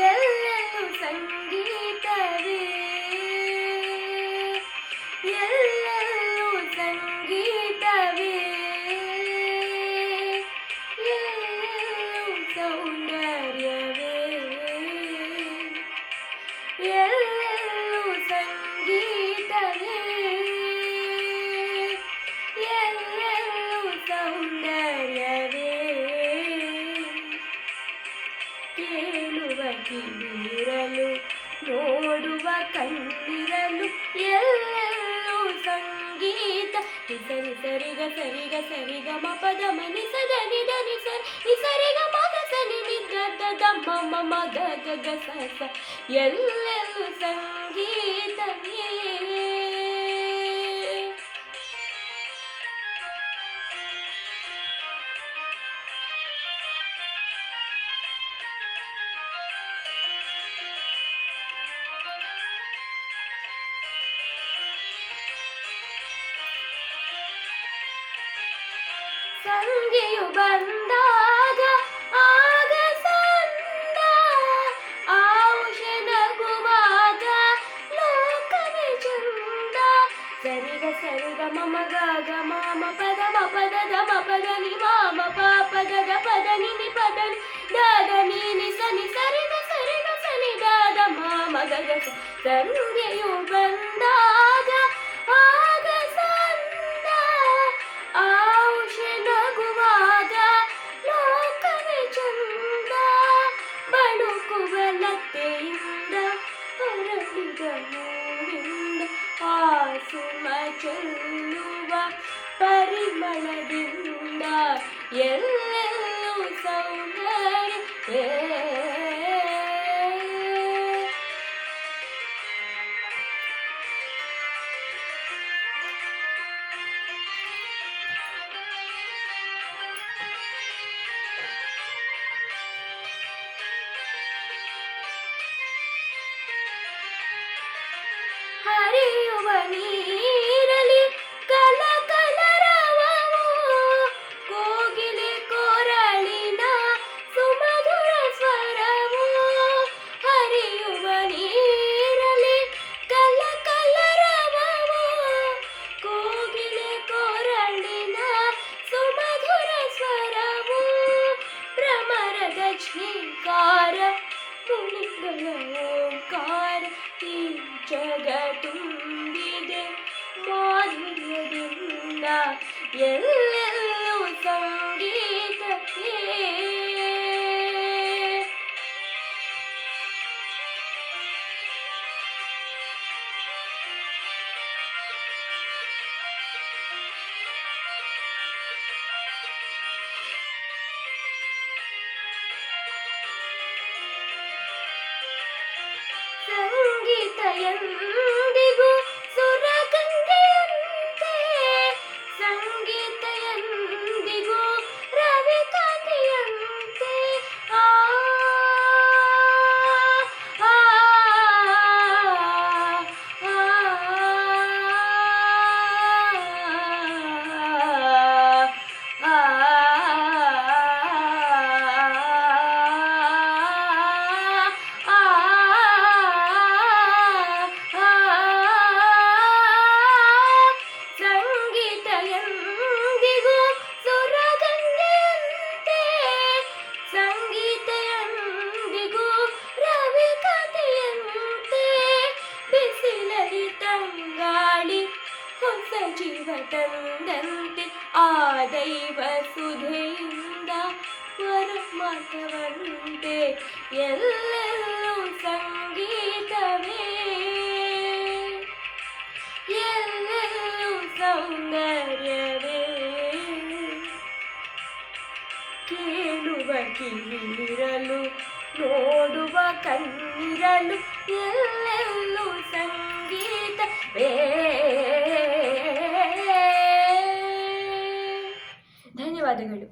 ಎಲ್ಲೆಲ್ಲೂ ಸಂಗೀತವೇ, ಎಲ್ಲೆಲ್ಲೂ ಸಂಗೀತವೇ, ಎಲ್ಲೆಲ್ಲೂ ಸೌಂದರ್ಯವೇ, ಎಲ್ಲೆಲ್ಲೂ ಸಂಗೀತವೇ, ಎಲ್ಲೆಲ್ಲೂ ಸೌಂದರ್ಯವೇ. ಕೇಳುವ ಕಿವಿರಲು, ನೋಡುವ ಕಣ್ಣಿರಲು, ಎಲ್ಲೆಲ್ಲೂ ಸಂಗೀತ. ನಿಸರಿ ಸರಿಗ ಸರಿಗ ಸರಿಗ ಮಪದ ಮನಿಸ ಧನಿ ಧನಿ ಸರಿ ನಿಸರಿಗ ಮಗ ಸನಿ ನಿದ್ದ ದಮ್ಮ ಮಮ ಗಗ ಗ ಸ ಎಲ್ಲೆಲ್ಲೂ ಸಂಗೀತವೇ. ಸಂಗೆಯು ಬಂದಾಗ ಆಗ ಸಂದ, ಔಷ ನಗುವಾಗ ಲೋಕವೇ ಚಂದ. ಸರಿಗ ಸರಿಗ ಮಮ ಗ ಮಾಮ ಪದ ಮ ಪದ ದ ಮ ಪದ ನಿ ಮಾಮ ಪಾಪ ದ ಪದ ನಿ ನಿ ಪದ ದಾದ ನೀ ನಿ ಸನಿ ಸರಿಗ ಸರಿಗ ಸನಿ ದಾದ ಮಾಮ ಗಗ. ಸಂಗೆಯು ಬಂದಾಗ ಆಗ ಸಂದ, ಔಷ ನಗುವಾಗ ಲೋಕವೇ ಚಂದ. ಬಳುಕುವ ಲತೆಯಿಂದ ಹೊರಡಿದ ಹೂವಿಂದ, ಆಸುಮ ಚೆಲ್ಲುವ ಪರಿಮಳದಿಂದ, ಎಲ್ಲೆಲ್ಲೂ ಸೌಂದರ್ಯ. ಹರಿಯುವ ನೀರಲಿ ಕಲ ಕಲರವವು, ಕೋಗಿಲೆ ಕೊರಳಿನ ಸುಮಧುರ ಸ್ವರವು. ಹರಿಯುವ ನೀರಲಿ ಕಲ ಕಲರವವು, ಕೋಗಿಲೆ ಕೊರಳಿನ ಸುಮಧುರ ಸ್ವರವು. ಭ್ರಮರದ ಶ್ರೀಕಾರ ಮುನಿಗಳ ಓಂಕಾರ, ಈ ಜಗ ತುಂಬಿದೆ ಮಾಧುರ್ಯದಿಂದ, ಎಲ್ಲೆಲ್ಲೂ ಸಂಗೀತವೇ. ಸಂಗೀತ ಎಂದಿಗೂ ಸುರಗಂಗೆಯಂತೆ, ಸಂಗೀತ ಎಂದಿಗೂ ರವಿಕಾಂತಿಯಂತೆ. ಆ ಆ ಹೊಸ ಜೀವ ತಂದಂತೆ, ಆ ದೈವ ಸುಧೆಯಿಂದ ಪರಮಾರ್ಥವಂತೆ, ಎಲ್ಲೆಲ್ಲೂ ಸಂಗೀತವೇ, ಎಲ್ಲೆಲ್ಲೂ ಸೌಂದರ್ಯವೇ. ಕೇಳುವ ಕಿವಿರಲು, ನೋಡುವ ಕಣ್ಣಿರಲು, ಎಲ್ಲೆಲ್ಲೂ ಸಂಗೀತ. ಧನ್ಯವಾದಗಳು.